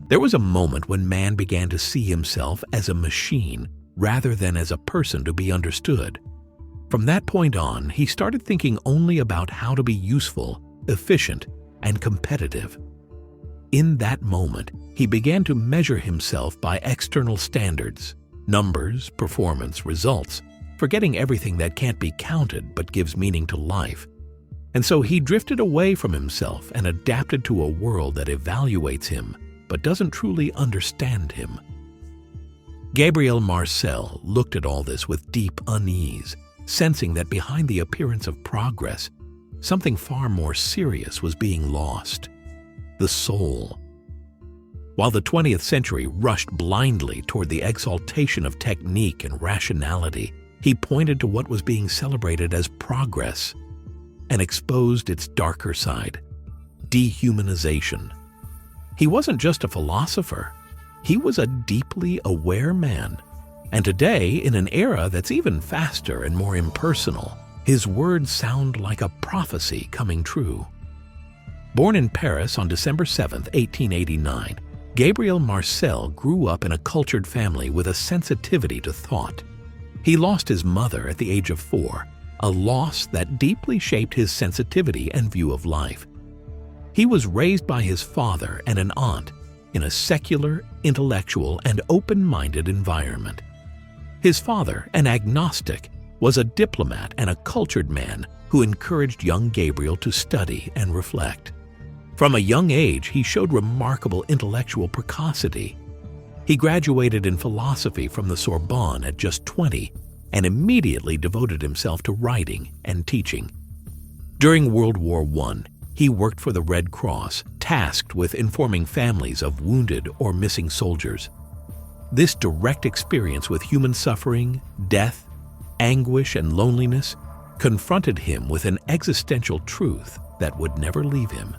There was a moment when man began to see himself as a machine rather than as a person to be understood. From that point on, he started thinking only about how to be useful, efficient, and competitive. In that moment, he began to measure himself by external standards, numbers, performance, results, forgetting everything that can't be counted but gives meaning to life. And so he drifted away from himself and adapted to a world that evaluates him but doesn't truly understand him. Gabriel Marcel looked at all this with deep unease, sensing that behind the appearance of progress, something far more serious was being lost: the soul. While the 20th century rushed blindly toward the exaltation of technique and rationality, he pointed to what was being celebrated as progress and exposed its darker side: dehumanization. He wasn't just a philosopher, he was a deeply aware man. And today, in an era that's even faster and more impersonal, his words sound like a prophecy coming true. Born in Paris on December 7, 1889, Gabriel Marcel grew up in a cultured family with a sensitivity to thought. He lost his mother at the age of 4, a loss that deeply shaped his sensitivity and view of life. He was raised by his father and an aunt in a secular, intellectual, and open-minded environment. His father, an agnostic, was a diplomat and a cultured man who encouraged young Gabriel to study and reflect. From a young age, he showed remarkable intellectual precocity. He graduated in philosophy from the Sorbonne at just 20 and immediately devoted himself to writing and teaching. During World War I, he worked for the Red Cross, tasked with informing families of wounded or missing soldiers. This direct experience with human suffering, death, anguish, and loneliness confronted him with an existential truth that would never leave him.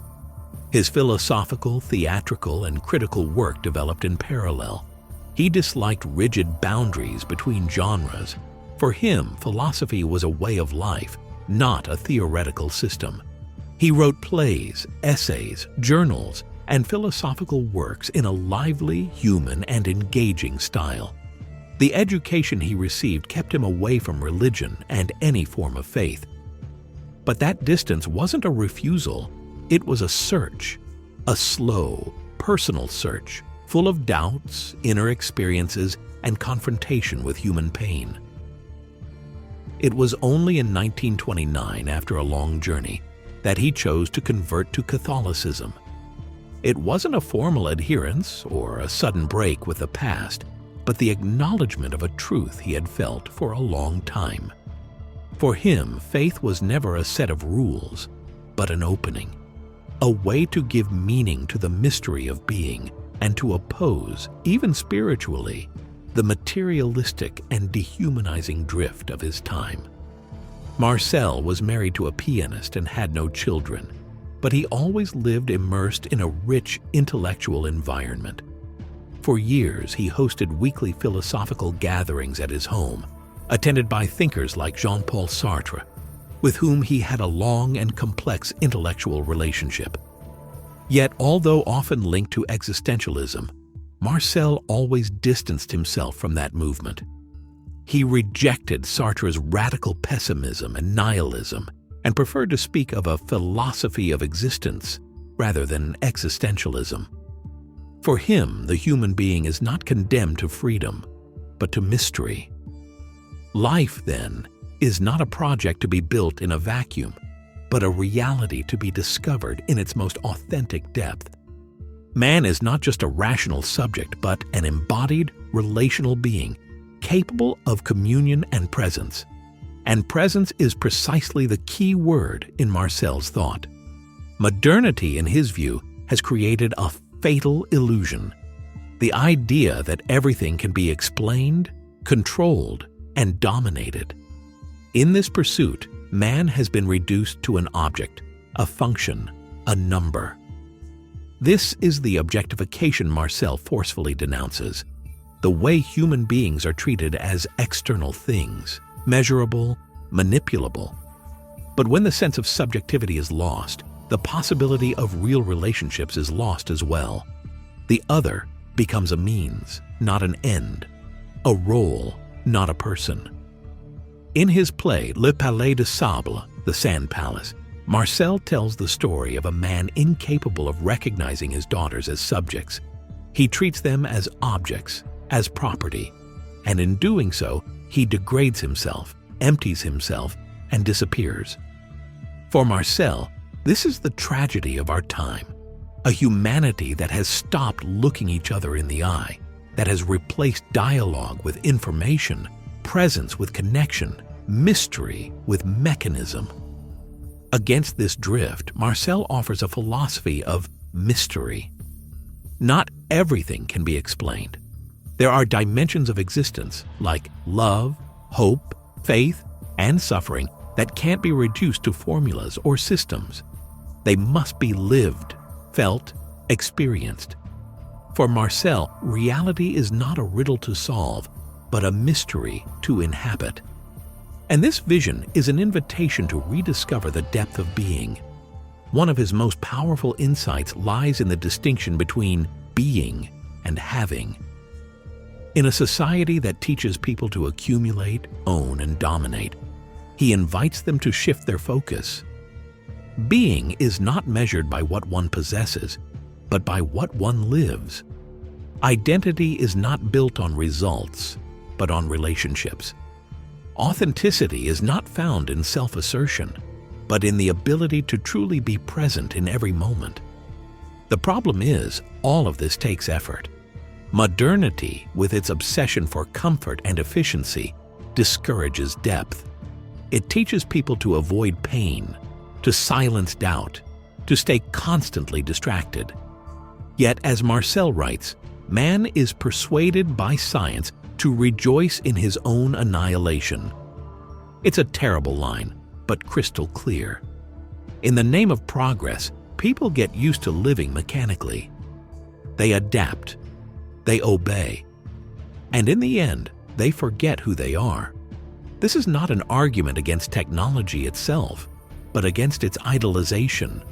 His philosophical, theatrical, and critical work developed in parallel. He disliked rigid boundaries between genres. For him, philosophy was a way of life, not a theoretical system. He wrote plays, essays, journals, and philosophical works in a lively, human, and engaging style. The education he received kept him away from religion and any form of faith. But that distance wasn't a refusal, it was a search, a slow, personal search, full of doubts, inner experiences, and confrontation with human pain. It was only in 1929, after a long journey, that he chose to convert to Catholicism. It wasn't a formal adherence or a sudden break with the past, but the acknowledgement of a truth he had felt for a long time. For him, faith was never a set of rules, but an opening, a way to give meaning to the mystery of being and to oppose, even spiritually, the materialistic and dehumanizing drift of his time. Marcel was married to a pianist and had no children, but he always lived immersed in a rich intellectual environment. For years, he hosted weekly philosophical gatherings at his home, attended by thinkers like Jean-Paul Sartre, with whom he had a long and complex intellectual relationship. Yet, although often linked to existentialism, Marcel always distanced himself from that movement. He rejected Sartre's radical pessimism and nihilism and preferred to speak of a philosophy of existence rather than existentialism. For him, the human being is not condemned to freedom, but to mystery. Life, then, is not a project to be built in a vacuum, but a reality to be discovered in its most authentic depth. Man is not just a rational subject, but an embodied, relational being, capable of communion and presence. And presence is precisely the key word in Marcel's thought. Modernity, in his view, has created a fatal illusion: the idea that everything can be explained, controlled, and dominated. In this pursuit, man has been reduced to an object, a function, a number. This is the objectification Marcel forcefully denounces: the way human beings are treated as external things, measurable, manipulable. But when the sense of subjectivity is lost, the possibility of real relationships is lost as well. The other becomes a means, not an end, a role, not a person. In his play Le Palais de Sable, The Sand Palace, Marcel tells the story of a man incapable of recognizing his daughters as subjects. He treats them as objects, as property, and in doing so, he degrades himself, empties himself, and disappears. For Marcel, this is the tragedy of our time, a humanity that has stopped looking each other in the eye, that has replaced dialogue with information, presence with connection, mystery with mechanism. Against this drift, Marcel offers a philosophy of mystery. Not everything can be explained. There are dimensions of existence like love, hope, faith, and suffering that can't be reduced to formulas or systems. They must be lived, felt, experienced. For Marcel, reality is not a riddle to solve, but a mystery to inhabit. And this vision is an invitation to rediscover the depth of being. One of his most powerful insights lies in the distinction between being and having. In a society that teaches people to accumulate, own, and dominate, he invites them to shift their focus. Being is not measured by what one possesses, but by what one lives. Identity is not built on results, but on relationships. Authenticity is not found in self-assertion, but in the ability to truly be present in every moment. The problem is, all of this takes effort. Modernity, with its obsession for comfort and efficiency, discourages depth. It teaches people to avoid pain, to silence doubt, to stay constantly distracted. Yet, as Marcel writes, man is persuaded by science to rejoice in his own annihilation. It's a terrible line, but crystal clear. In the name of progress, people get used to living mechanically. They adapt, they obey, and in the end, they forget who they are. This is not an argument against technology itself, but against its idolization.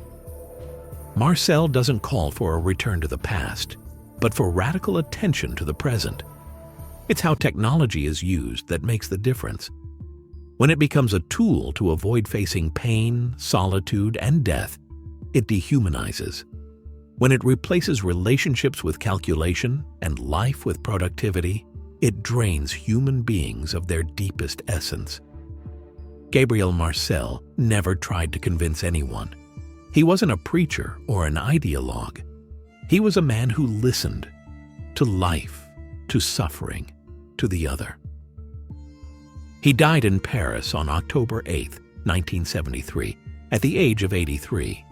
Marcel doesn't call for a return to the past, but for radical attention to the present. It's how technology is used that makes the difference. When it becomes a tool to avoid facing pain, solitude, and death, it dehumanizes. When it replaces relationships with calculation and life with productivity, it drains human beings of their deepest essence. Gabriel Marcel never tried to convince anyone. He wasn't a preacher or an ideologue. He was a man who listened to life, to suffering, to the other. He died in Paris on October 8, 1973, at the age of 83.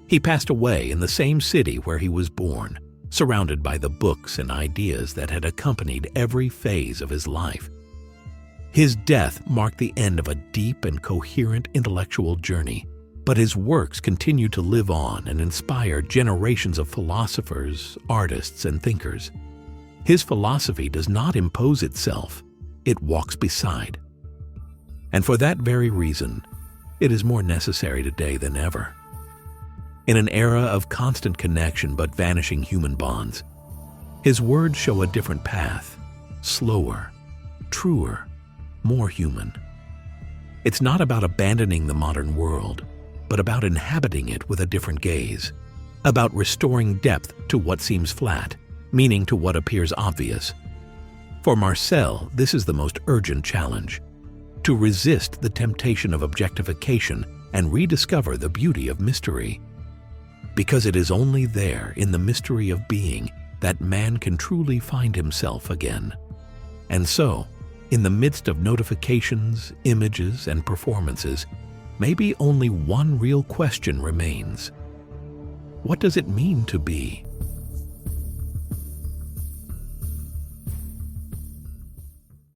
He passed away in the same city where he was born, surrounded by the books and ideas that had accompanied every phase of his life. His death marked the end of a deep and coherent intellectual journey, but his works continue to live on and inspire generations of philosophers, artists, and thinkers. His philosophy does not impose itself, it walks beside. And for that very reason, it is more necessary today than ever. In an era of constant connection but vanishing human bonds, his words show a different path, slower, truer, more human. It's not about abandoning the modern world, but about inhabiting it with a different gaze, about restoring depth to what seems flat, meaning to what appears obvious. For Marcel, this is the most urgent challenge: to resist the temptation of objectification and rediscover the beauty of mystery. Because it is only there, in the mystery of being, that man can truly find himself again. And so, in the midst of notifications, images, and performances, maybe only one real question remains. What does it mean to be?